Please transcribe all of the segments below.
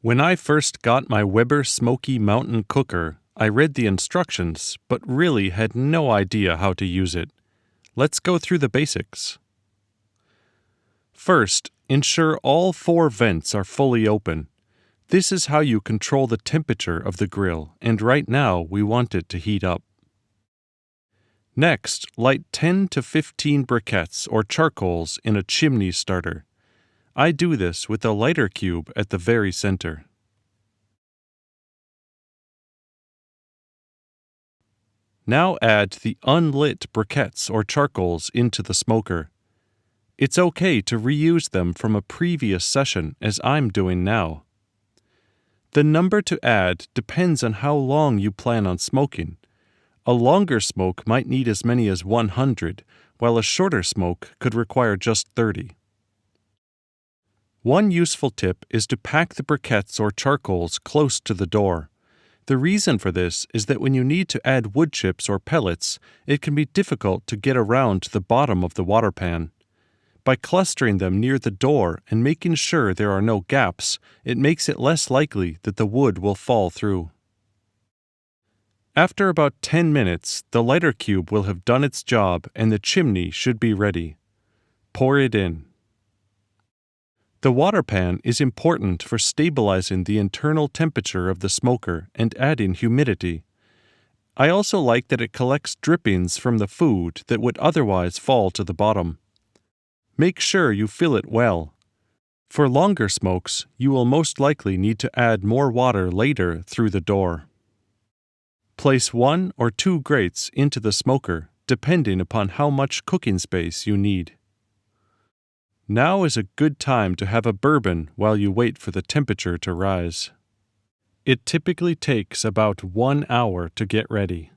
When I first got my Weber Smokey Mountain Cooker, I read the instructions, but really had no idea how to use it. Let's go through the basics. First, ensure all 4 vents are fully open. This is how you control the temperature of the grill, and right now we want it to heat up. Next, light 10 to 15 briquettes or charcoals in a chimney starter. I do this with a lighter cube at the very center. Now add the unlit briquettes or charcoals into the smoker. It's okay to reuse them from a previous session, as I'm doing now. The number to add depends on how long you plan on smoking. A longer smoke might need as many as 100, while a shorter smoke could require just 30. One useful tip is to pack the briquettes or charcoals close to the door. The reason for this is that when you need to add wood chips or pellets, it can be difficult to get around to the bottom of the water pan. By clustering them near the door and making sure there are no gaps, it makes it less likely that the wood will fall through. After about 10 minutes, the lighter cube will have done its job and the chimney should be ready. Pour it in. The water pan is important for stabilizing the internal temperature of the smoker and adding humidity. I also like that it collects drippings from the food that would otherwise fall to the bottom. Make sure you fill it well. For longer smokes, you will most likely need to add more water later through the door. Place 1 or 2 grates into the smoker, depending upon how much cooking space you need. Now is a good time to have a bourbon while you wait for the temperature to rise. It typically takes about 1 hour to get ready.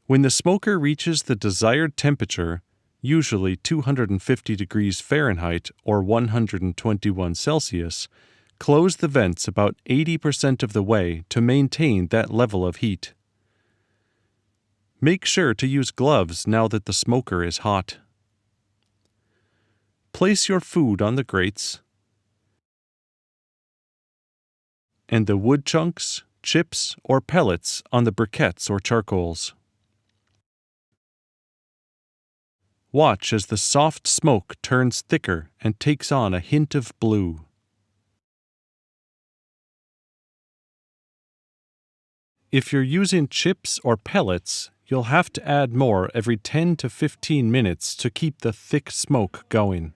When the smoker reaches the desired temperature, usually 250 degrees Fahrenheit or 121 Celsius, close the vents about 80% of the way to maintain that level of heat. Make sure to use gloves now that the smoker is hot. Place your food on the grates, and the wood chunks, chips, or pellets on the briquettes or charcoals. Watch as the soft smoke turns thicker and takes on a hint of blue. If you're using chips or pellets, you'll have to add more every 10 to 15 minutes to keep the thick smoke going.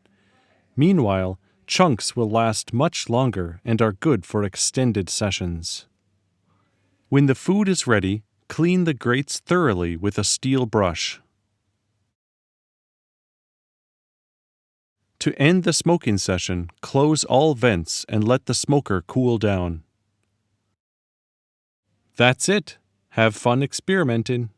Meanwhile, chunks will last much longer and are good for extended sessions. When the food is ready, clean the grates thoroughly with a steel brush. To end the smoking session, close all vents and let the smoker cool down. That's it. Have fun experimenting.